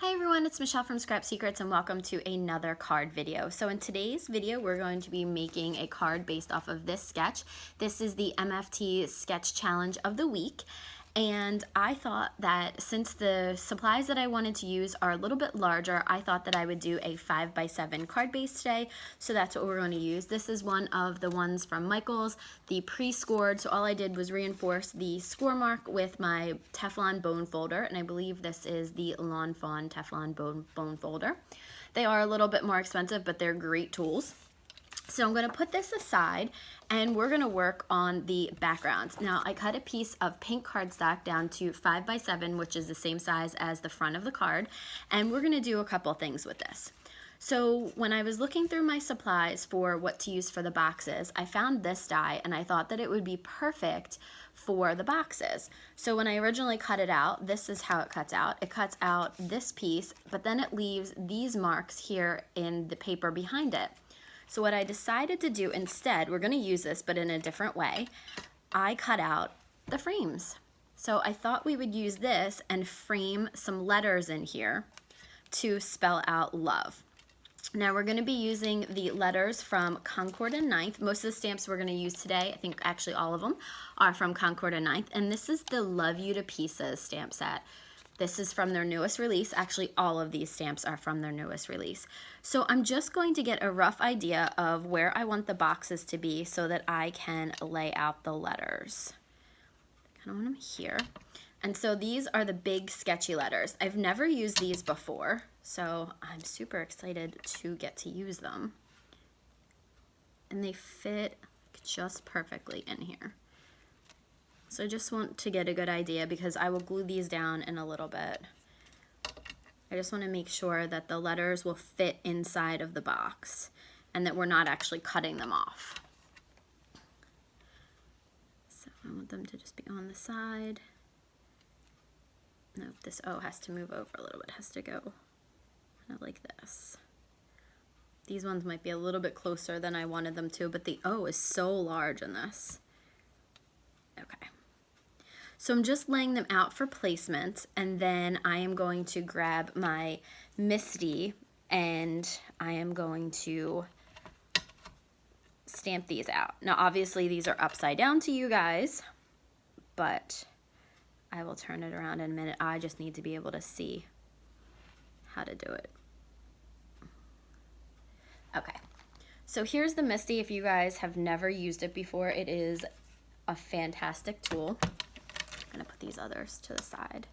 Hi everyone, it's Michelle from Scrap Secrets and welcome to another card video. So in today's video, we're going to be making a card based off of this sketch. This is the MFT Sketch Challenge of the week. And I thought that since the supplies that I wanted to use are a little bit larger, I thought that I would do a 5x7 card base today. So that's what we're going to use. This is one of the ones from Michael's, the pre-scored. So all I did was reinforce the score mark with my Teflon bone folder. And I believe this is the Lawn Fawn Teflon bone folder. They are a little bit more expensive, but they're great tools. So I'm going to put this aside and we're going to work on the backgrounds. Now I cut a piece of pink cardstock down to 5x7, which is the same size as the front of the card, and we're going to do a couple things with this. So when I was looking through my supplies for what to use for the boxes, I found this die and I thought that it would be perfect for the boxes. So when I originally cut it out, this is how it cuts out. It cuts out this piece, but then it leaves these marks here in the paper behind it. So what I decided to do instead, we're going to use this but in a different way, I cut out the frames. So I thought we would use this and frame some letters in here to spell out love. Now we're going to be using the letters from Concord and Ninth. Most of the stamps we're going to use today, I think actually all of them, are from Concord and Ninth. And this is the Love You to Pieces stamp set. This is from their newest release. Actually, all of these stamps are from their newest release. So I'm just going to get a rough idea of where I want the boxes to be so that I can lay out the letters. I kind of want them here. And so these are the big sketchy letters. I've never used these before, so I'm super excited to get to use them. And they fit just perfectly in here. So I just want to get a good idea because I will glue these down in a little bit. I just want to make sure that the letters will fit inside of the box and that we're not actually cutting them off. So I want them to just be on the side. Nope, this O has to move over a little bit. It has to go kind of like this. These ones might be a little bit closer than I wanted them to, but the O is so large in this. Okay. So I'm just laying them out for placement, and then I am going to grab my Misti and I am going to stamp these out. Now obviously these are upside down to you guys, but I will turn it around in a minute. I just need to be able to see how to do it. Okay, so here's the Misti. If you guys have never used it before, it is a fantastic tool. I'm gonna put these others to the side.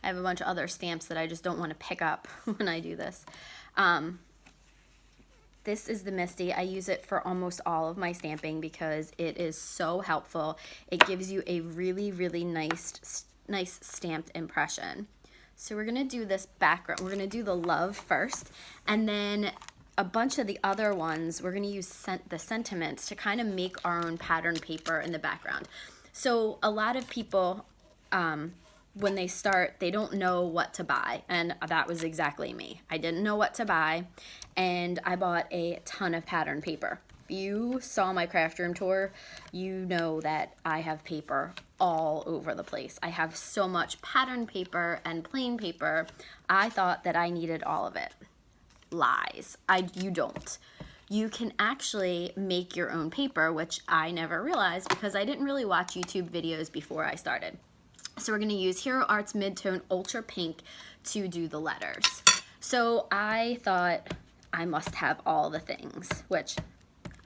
I have a bunch of other stamps that I just don't want to pick up when I do this. This is the Misti. I use it for almost all of my stamping because it is so helpful. It gives you a really, really nice stamped impression. So we're gonna do this background. We're gonna do the love first, and then a bunch of the other ones, we're gonna use the sentiments to kind of make our own pattern paper in the background. So a lot of people, when they start, they don't know what to buy, and that was exactly me. I didn't know what to buy, and I bought a ton of pattern paper. If you saw my craft room tour, you know that I have paper all over the place. I have so much pattern paper and plain paper. I thought that I needed all of it. Lies. You don't. You can actually make your own paper, which I never realized because I didn't really watch YouTube videos before I started. So we're going to use Hero Arts Midtone Ultra Pink to do the letters. So I thought I must have all the things, which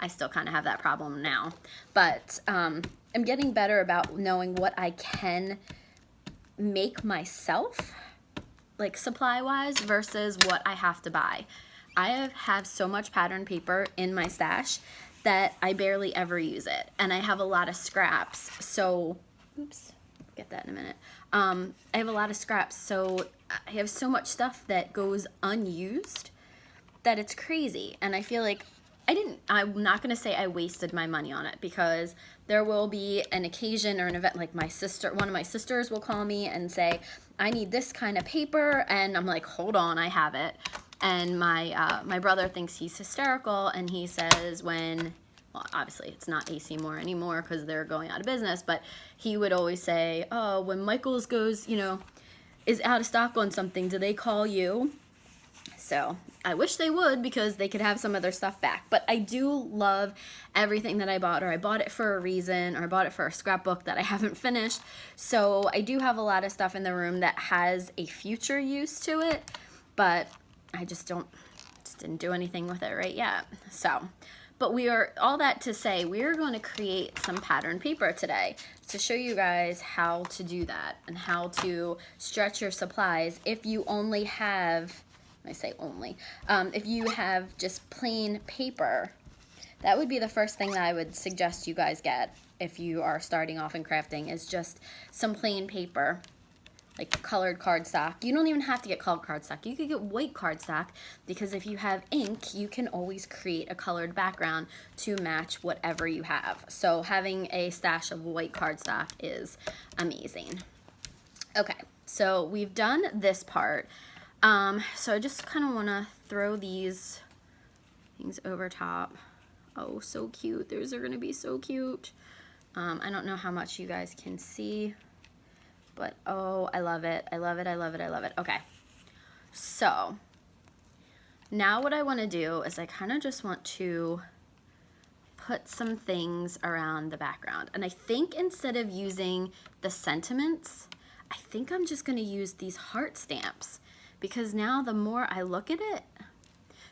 I still kind of have that problem now. But I'm getting better about knowing what I can make myself, like supply-wise, versus what I have to buy. I have so much pattern paper in my stash that I barely ever use it. And I have a lot of scraps, so, oops, get that in a minute. I have a lot of scraps, so I have so much stuff that goes unused that it's crazy. And I feel like I'm not gonna say I wasted my money on it because there will be an occasion or an event like one of my sisters will call me and say, I need this kind of paper, and I'm like, hold on, I have it. And my brother thinks he's hysterical, and he says well, obviously it's not AC Moore anymore because they're going out of business, but he would always say, oh, when Michael's goes, is out of stock on something, do they call you? So I wish they would, because they could have some of their stuff back. But I do love everything that I bought, or I bought it for a reason, or I bought it for a scrapbook that I haven't finished. So I do have a lot of stuff in the room that has a future use to it, but I just didn't do anything with it right yet. So, but all that to say, we are going to create some pattern paper today to show you guys how to do that and how to stretch your supplies if you only have, I say only, if you have just plain paper. That would be the first thing that I would suggest you guys get if you are starting off in crafting, is just some plain paper, like colored cardstock. You don't even have to get colored cardstock. You could get white cardstock, because if you have ink, you can always create a colored background to match whatever you have. So having a stash of white cardstock is amazing. Okay, so we've done this part. So I just kind of want to throw these things over top. Oh, so cute. Those are going to be so cute. I don't know how much you guys can see, but oh, I love it. I love it. I love it. I love it. Okay. So now what I want to do is I kind of just want to put some things around the background. And I think instead of using the sentiments, I think I'm just going to use these heart stamps, because now the more I look at it,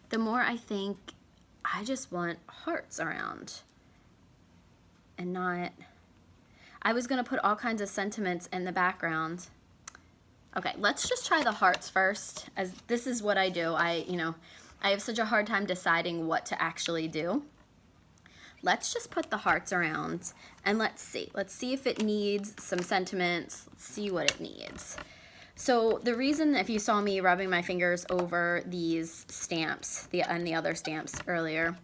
the more I think I just want hearts around, and not, I was going to put all kinds of sentiments in the background. Okay, let's just try the hearts first, as this is what I do. I have such a hard time deciding what to actually do. Let's just put the hearts around, and let's see if it needs some sentiments. Let's see what it needs. So the reason, if you saw me rubbing my fingers over these stamps, and the other stamps earlier,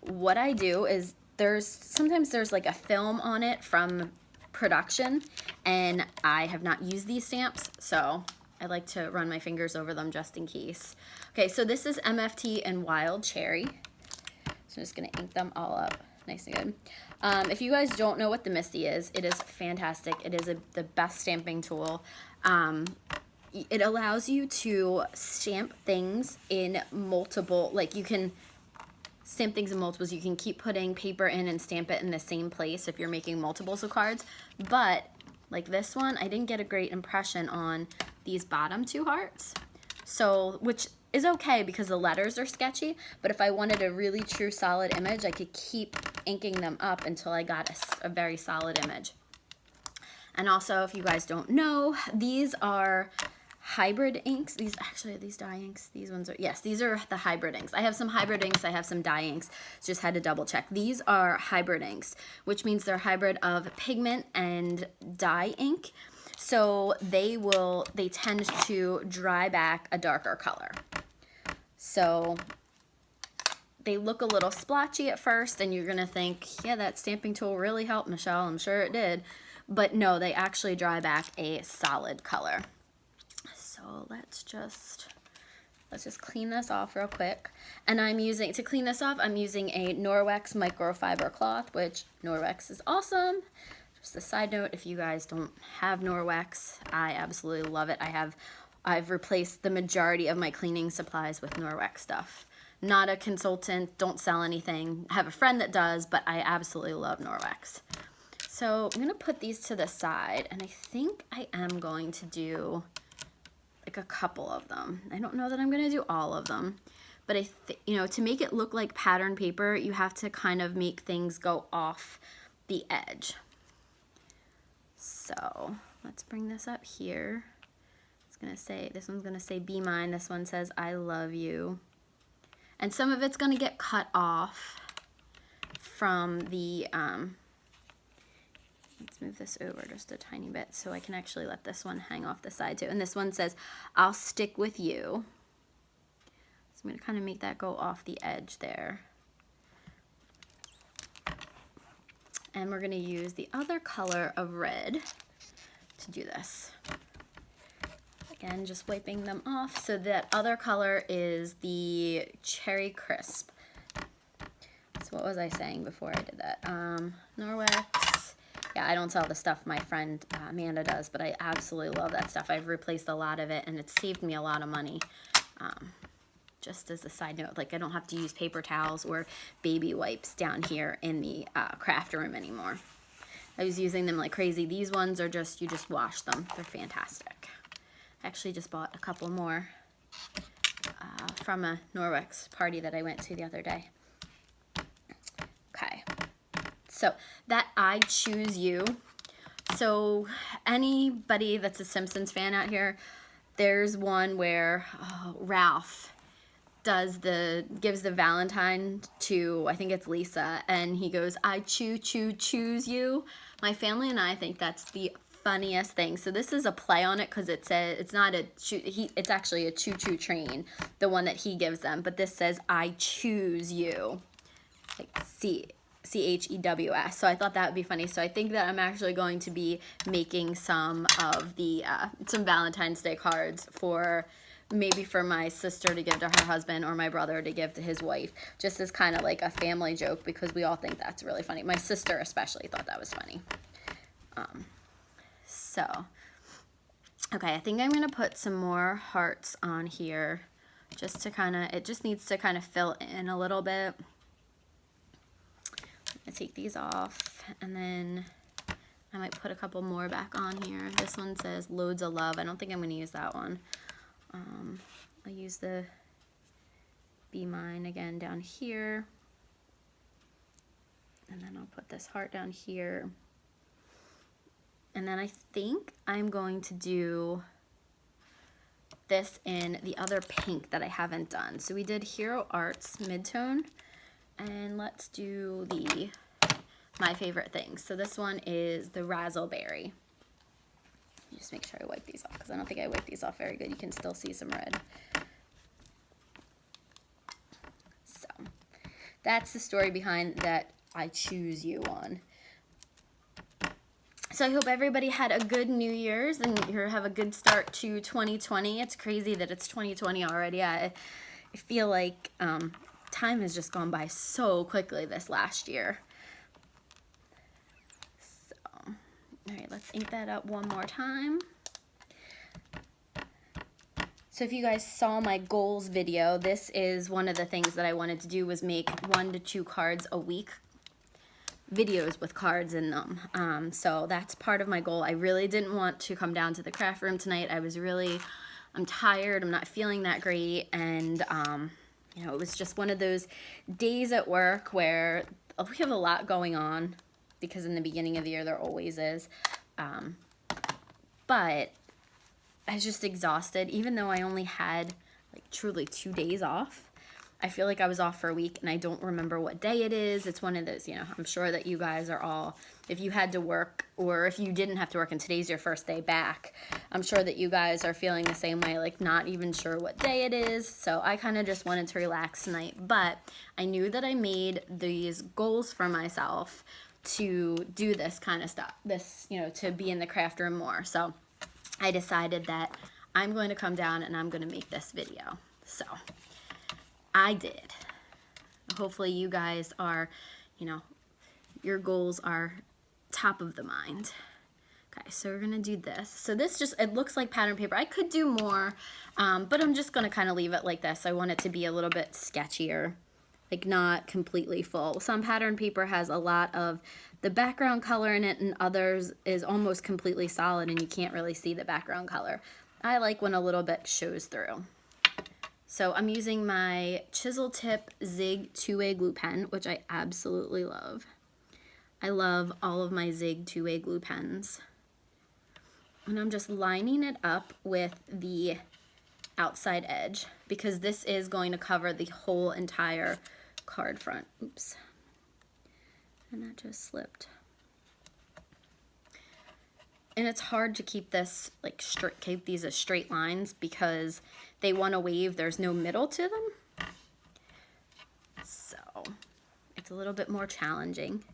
what I do is sometimes there's like a film on it from production, and I have not used these stamps, so I like to run my fingers over them just in case. Okay, so this is MFT and Wild Cherry. So I'm just gonna ink them all up nice and good. If you guys don't know what the Misti is, it is fantastic. It is the best stamping tool. It allows you to stamp things in multiple, like you can stamp things in multiples. You can keep putting paper in and stamp it in the same place if you're making multiples of cards. But like this one, I didn't get a great impression on these bottom two hearts. So, which is okay because the letters are sketchy, but if I wanted a really true solid image, I could keep inking them up until I got a very solid image. And also, if you guys don't know, these are hybrid inks. These actually, are these dye inks? These ones are, yes, these are the hybrid inks. I have some hybrid inks, I have some dye inks. Just had to double check. These are hybrid inks, which means they're hybrid of pigment and dye ink. So they tend to dry back a darker color. So they look a little splotchy at first, and you're gonna think, yeah, that stamping tool really helped, Michelle. I'm sure it did. But no, they actually dry back a solid color. So let's just clean this off real quick. And to clean this off, I'm using a Norwex microfiber cloth, which Norwex is awesome. Just a side note, if you guys don't have Norwex, I absolutely love it. I've replaced the majority of my cleaning supplies with Norwex stuff. Not a consultant, don't sell anything. I have a friend that does, but I absolutely love Norwex. So I'm gonna put these to the side, and I think I am going to do like a couple of them. I don't know that I'm gonna do all of them, but to make it look like pattern paper, you have to kind of make things go off the edge. So let's bring this up here. This one's gonna say be mine. This one says I love you. And some of it's gonna get cut off from the, let's move this over just a tiny bit so I can actually let this one hang off the side too. And this one says, I'll stick with you. So I'm gonna kind of make that go off the edge there. And we're gonna use the other color of red to do this. Again, just wiping them off. So that other color is the Cherry Crisp. So what was I saying before I did that? Norwex Yeah, I don't sell the stuff my friend Amanda does, but I absolutely love that stuff. I've replaced a lot of it, and it's saved me a lot of money. Just as a side note, like I don't have to use paper towels or baby wipes down here in the craft room anymore. I was using them like crazy. These ones are just, you just wash them. They're fantastic. I actually just bought a couple more from a Norwex party that I went to the other day. Okay, so that I Choose You. So anybody that's a Simpsons fan out here, there's one where Ralph gives the Valentine to, I think it's Lisa, and he goes, I choose you. My family and I think that's the funniest thing. So this is a play on it because it says, it's not a it's actually a choo-choo train, the one that he gives them, but this says I choose you, like CHEWS. So I thought that would be funny. So I think that I'm actually going to be making some of the some Valentine's Day cards for maybe for my sister to give to her husband or my brother to give to his wife, just as kind of like a family joke, because we all think that's really funny. My sister especially thought that was funny. So, okay, I think I'm going to put some more hearts on here just to kind of, it just needs to kind of fill in a little bit. I'm going to take these off, and then I might put a couple more back on here. This one says Loads of Love. I don't think I'm going to use that one. I'll use the Be Mine again down here, and then I'll put this heart down here, and then I think I'm going to do this in the other pink that I haven't done. So we did Hero Arts Midtone, and let's do the My Favorite Things. So this one is the Razzleberry. Just make sure I wipe these off, because I don't think I wiped these off very good. You can still see some red. So that's the story behind that I Choose You one. So I hope everybody had a good New Year's and you have a good start to 2020. It's crazy that it's 2020 already. I feel like time has just gone by so quickly this last year. All right, let's ink that up one more time. So if you guys saw my goals video, this is one of the things that I wanted to do, was make 1 to 2 cards a week, videos with cards in them. So that's part of my goal. I really didn't want to come down to the craft room tonight. I'm tired, I'm not feeling that great, and you know, it was just one of those days at work where we have a lot going on, because in the beginning of the year there always is, but I was just exhausted. Even though I only had like truly 2 days off, I feel like I was off for a week and I don't remember what day it is. It's one of those, you know, I'm sure that you guys are all, if you had to work or if you didn't have to work and today's your first day back, I'm sure that you guys are feeling the same way, like not even sure what day it is. So I kind of just wanted to relax tonight, but I knew that I made these goals for myself to do this kind of stuff, this, you know, to be in the craft room more. So I decided that I'm going to come down and I'm going to make this video. So I did. Hopefully you guys are, you know, your goals are top of the mind. Okay, so we're going to do this. So this just, it looks like pattern paper. I could do more, but I'm just going to kind of leave it like this. I want it to be a little bit sketchier, like not completely full. Some pattern paper has a lot of the background color in it, and others is almost completely solid and you can't really see the background color. I like when a little bit shows through. So I'm using my Chisel Tip Zig 2-way glue pen, which I absolutely love. I love all of my Zig 2-way glue pens. And I'm just lining it up with the outside edge, because this is going to cover the whole entire card front. Oops. And that just slipped. And it's hard to keep this like straight, keep these as straight lines, because they want to wave. There's no middle to them. So it's a little bit more challenging.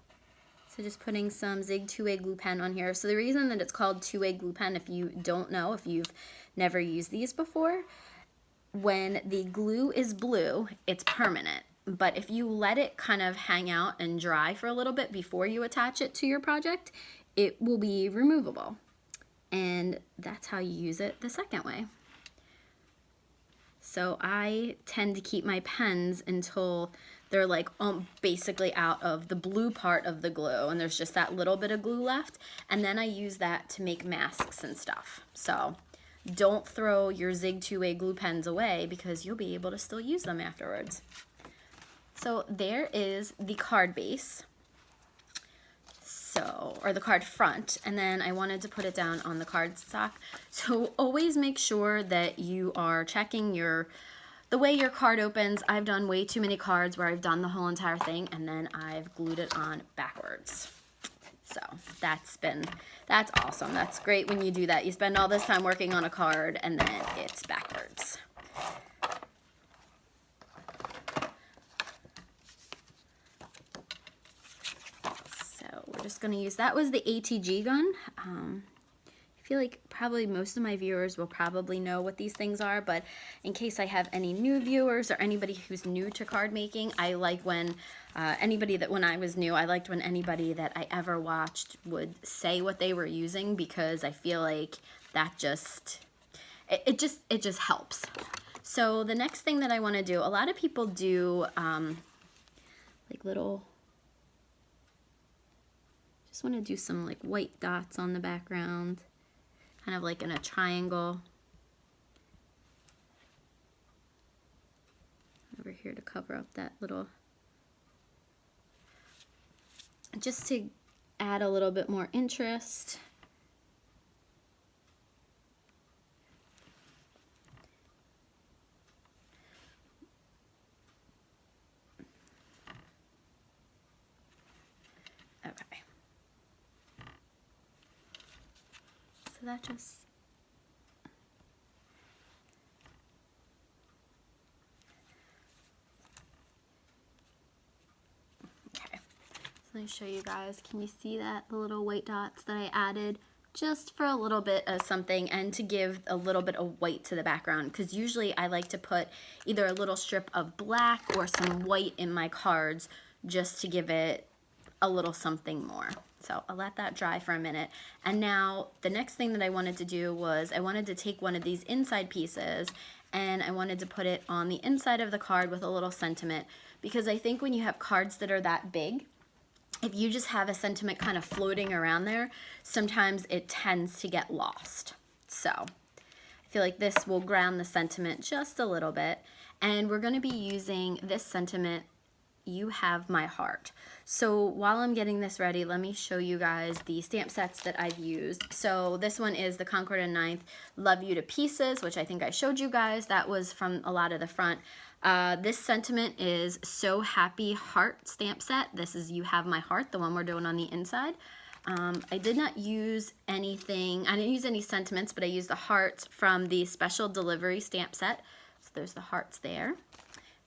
So just putting some Zig 2-way glue pen on here. So the reason that it's called 2-way glue pen, if you don't know, if you've never used these before, when the glue is blue, it's permanent. But if you let it kind of hang out and dry for a little bit before you attach it to your project, it will be removable. And that's how you use it the second way. So I tend to keep my pens until they're like basically out of the blue part of the glue and there's just that little bit of glue left. And then I use that to make masks and stuff. So don't throw your Zig 2-way glue pens away because you'll be able to still use them afterwards. So there is the card base. So, or the card front, and then I wanted to put it down on the cardstock. So always make sure that you are checking the way your card opens. I've done way too many cards where I've done the whole entire thing and then I've glued it on backwards. So that's awesome. That's great when you do that. You spend all this time working on a card and then it's backwards. We're just going to use, that was the ATG gun. I feel like probably most of my viewers will probably know what these things are, but in case I have any new viewers or anybody who's new to card making, I like when when I was new, I liked when anybody that I ever watched would say what they were using, because I feel like that it just helps. So the next thing that I want to do, a lot of people do like little, just want to do some like white dots on the background, kind of like in a triangle. Over here to cover up that little, just to add a little bit more interest. Okay. So that just, okay. So let me show you guys. Can you see that, the little white dots that I added? Just for a little bit of something and to give a little bit of white to the background, because usually I like to put either a little strip of black or some white in my cards just to give it a little something more. So I'll let that dry for a minute. And now the next thing that I wanted to do was I wanted to take one of these inside pieces and I wanted to put it on the inside of the card with a little sentiment, because I think when you have cards that are that big, if you just have a sentiment kind of floating around there, sometimes it tends to get lost. So I feel like this will ground the sentiment just a little bit. And we're going to be using this sentiment, "You Have My Heart." So while I'm getting this ready, let me show you guys the stamp sets that I've used. So this one is the Concord and 9th Love You to Pieces, which I think I showed you guys. That was from a lot of the front. This sentiment is So Happy Heart stamp set. This is You Have My Heart, the one we're doing on the inside. I did not use anything, I didn't use any sentiments, but I used the hearts from the Special Delivery stamp set. So there's the hearts there.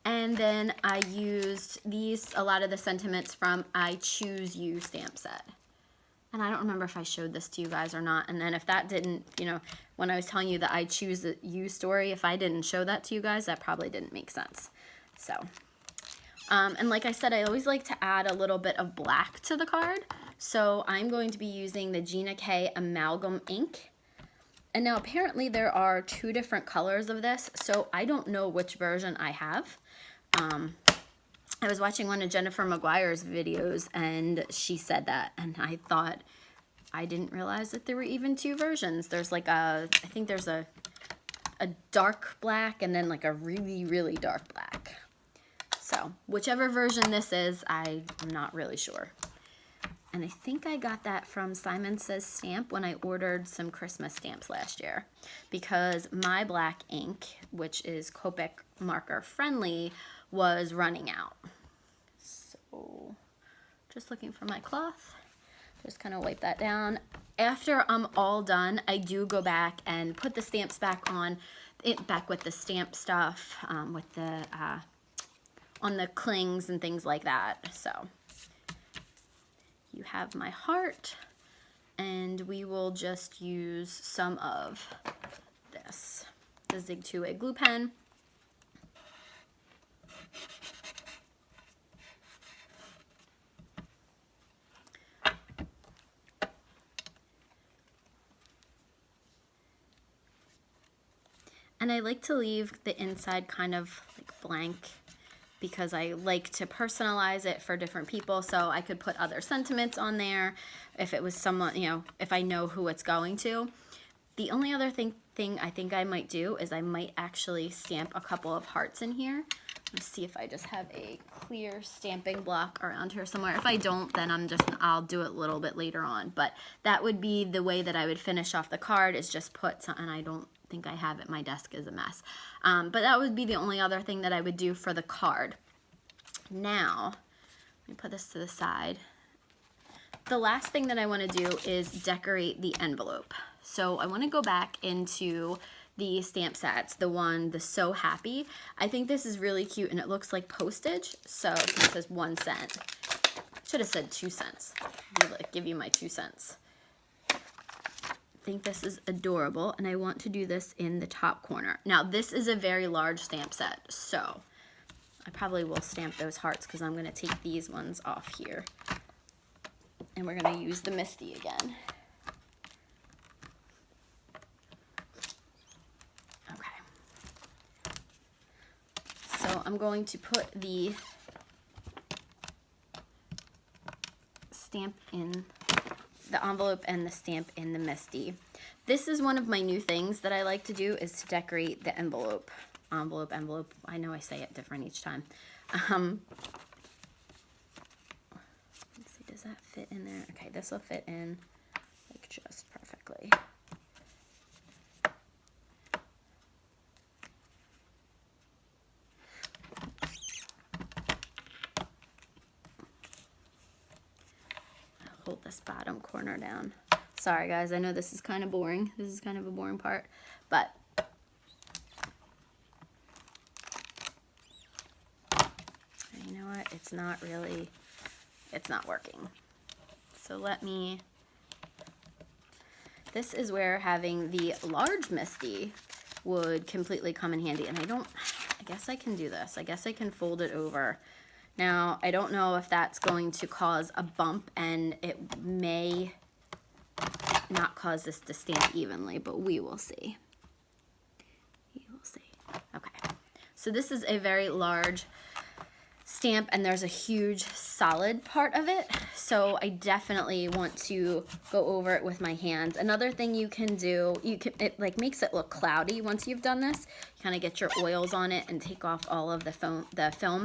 And then I used a lot of the sentiments from I Choose You stamp set. And I don't remember if I showed this to you guys or not. And then if that didn't, when I was telling you the I Choose You story, if I didn't show that to you guys, that probably didn't make sense. So, and like I said, I always like to add a little bit of black to the card. So I'm going to be using the Gina K Amalgam ink. And now apparently there are 2 different colors of this, so I don't know which version I have. I was watching one of Jennifer Maguire's videos and she said that, and I thought, I didn't realize that there were even 2 versions. There's like I think there's a dark black and then like a really, really dark black. So whichever version this is, I'm not really sure. And I think I got that from Simon Says Stamp when I ordered some Christmas stamps last year, because my black ink, which is Copic marker friendly, was running out. So just looking for my cloth, just kind of wipe that down. After I'm all done, I do go back and put the stamps back on, back with the stamp stuff, with the on the clings and things like that. So You Have My Heart, and we will just use some of this, the Zig 2-way glue pen. And I like to leave the inside kind of like blank because I like to personalize it for different people. So I could put other sentiments on there if it was someone, you know, if I know who it's going to. The only other thing I think I might do is I might actually stamp a couple of hearts in here. Let's see if I just have a clear stamping block around here somewhere. If I don't, then I'll do it a little bit later on. But that would be the way that I would finish off the card, is just put some, and I don't think I have it. My desk is a mess. But that would be the only other thing that I would do for the card. Now, let me put this to the side. The last thing that I want to do is decorate the envelope. So I want to go back into the stamp sets, the So Happy. I think this is really cute and it looks like postage. So it says 1 cent. Should have said 2 cents. Give you my 2 cents. I think this is adorable and I want to do this in the top corner. Now this is a very large stamp set, so I probably will stamp those hearts because I'm going to take these ones off here. And we're going to use the Misti again. Okay. So I'm going to put the stamp in the envelope and the stamp in the Misti. This is one of my new things that I like to do, is to decorate the envelope. Envelope. I know I say it different each time. Let's see, does that fit in there? Okay, this will fit in like just perfectly. I'll hold this bottom corner down. Sorry guys, I know this is kind of boring. This is kind of a boring part, but you know what? It's not working. So this is where having the large Misti would completely come in handy. And I guess I can do this. I guess I can fold it over. Now, I don't know if that's going to cause a bump, and it may not cause this to stamp evenly, but we will see. We will see. Okay. So this is a very large stamp and there's a huge solid part of it, so I definitely want to go over it with my hands. Another thing you can do, it like makes it look cloudy once you've done this. You kind of get your oils on it and take off all of the film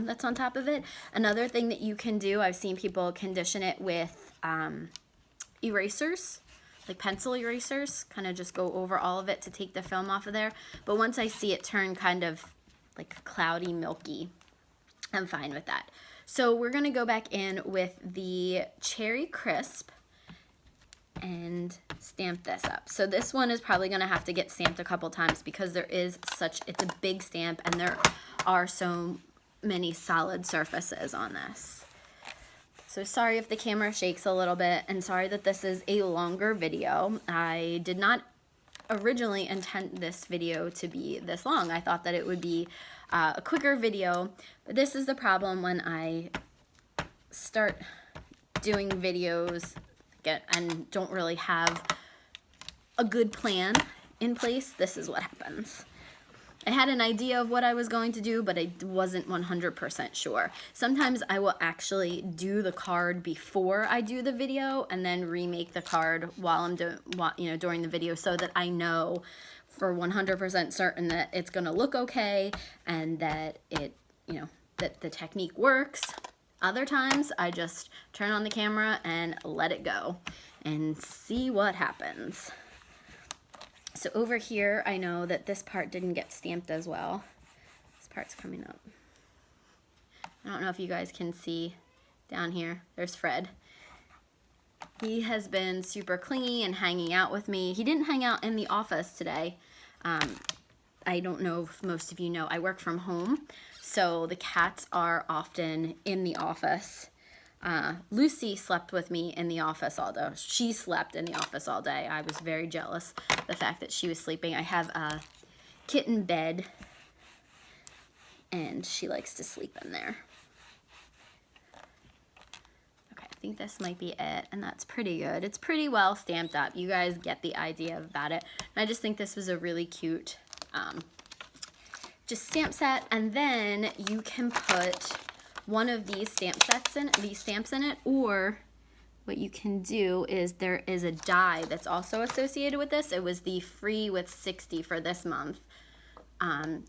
that's on top of it. Another thing that you can do, I've seen people condition it with erasers, like pencil erasers, kind of just go over all of it to take the film off of there. But once I see it turn kind of like cloudy, milky, I'm fine with that. So we're gonna go back in with the Cherry Crisp and stamp this up. So this one is probably gonna have to get stamped a couple times because it's a big stamp and there are so many solid surfaces on this. So sorry if the camera shakes a little bit, and sorry that this is a longer video. I did not originally intend this video to be this long. I thought that it would be a quicker video, but this is the problem when I start doing videos and don't really have a good plan in place. This is what happens. I had an idea of what I was going to do, but I wasn't 100% sure. Sometimes I will actually do the card before I do the video and then remake the card while I'm during the video, so that I know for 100% certain that it's gonna look okay and that that the technique works. Other times I just turn on the camera and let it go and see what happens. So over here, I know that this part didn't get stamped as well. This part's coming up. I don't know if you guys can see down here. There's Fred. He has been super clingy and hanging out with me. He didn't hang out in the office today. I don't know if most of you know, I work from home, so the cats are often in the office. Lucy slept with me in the office all day. She slept in the office all day. I was very jealous the fact that she was sleeping. I have a kitten bed and she likes to sleep in there. Okay, I think this might be it, and that's pretty good. It's pretty well stamped up. You guys get the idea about it. And I just think this was a really cute just stamp set, and then you can put one of these stamps in it, or what you can do is there is a die that's also associated with this. It was the free with 60 for this month.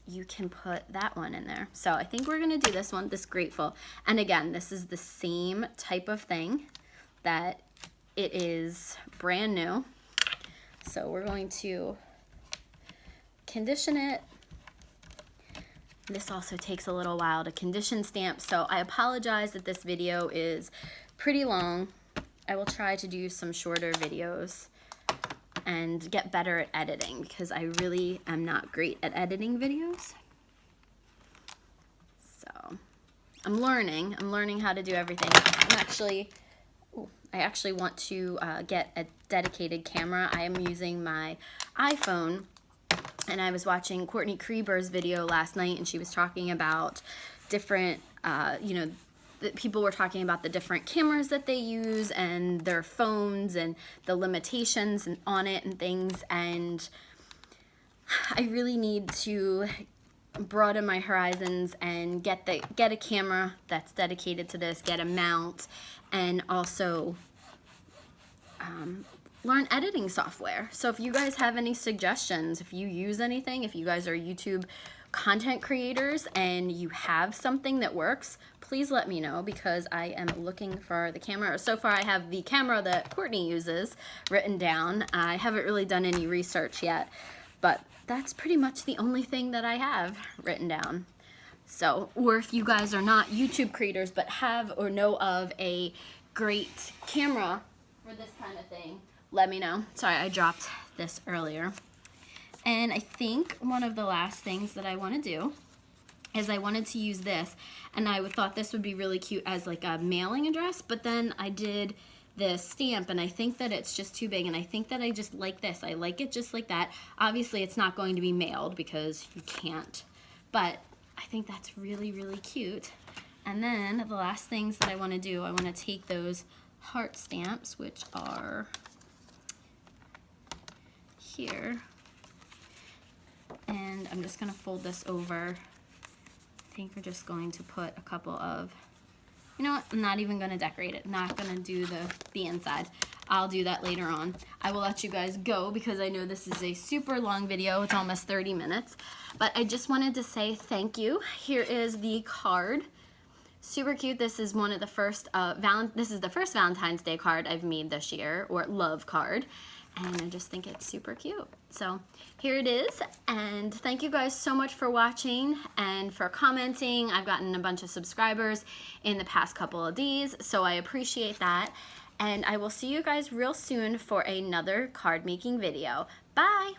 You can put that one in there. So I think we're gonna do this one, this Grateful. And again, this is the same type of thing that it is brand new. So we're going to condition it. This also takes a little while to condition stamp, so I apologize that this video is pretty long. I will try to do some shorter videos and get better at editing, because I really am not great at editing videos. So I'm learning how to do everything. I actually want to get a dedicated camera. I am using my iPhone. And I was watching Courtney Krieber's video last night, and she was talking about different, people were talking about the different cameras that they use and their phones and the limitations on it and things. And I really need to broaden my horizons and get a camera that's dedicated to this, get a mount, and also learn editing software. So if you guys have any suggestions, if you use anything, if you guys are YouTube content creators and you have something that works, please let me know, because I am looking for the camera. So far I have the camera that Courtney uses written down. I haven't really done any research yet, but that's pretty much the only thing that I have written down. So, or if you guys are not YouTube creators but have or know of a great camera for this kind of thing, let me know. Sorry, I dropped this earlier. And I think one of the last things that I want to do is I wanted to use this, and I thought this would be really cute as like a mailing address, but then I did this stamp and I think that it's just too big, and I think that I just like this. I like it just like that. Obviously it's not going to be mailed because you can't, but I think that's really, really cute. And then the last things that I want to do, I want to take those heart stamps, which are here, and I'm just going to fold this over. I think we're just going to put a couple of, you know what, I'm not even going to decorate it. Not going to do the inside. I'll do that later on. I will let you guys go because I know this is a super long video. It's almost 30 minutes. But I just wanted to say thank you. Here is the card. Super cute. This is one of the first, this is the first Valentine's Day card I've made this year, or love card. And I just think it's super cute. So here it is, and thank you guys so much for watching and for commenting. I've gotten a bunch of subscribers in the past couple of days, so I appreciate that. And I will see you guys real soon for another card making video. Bye!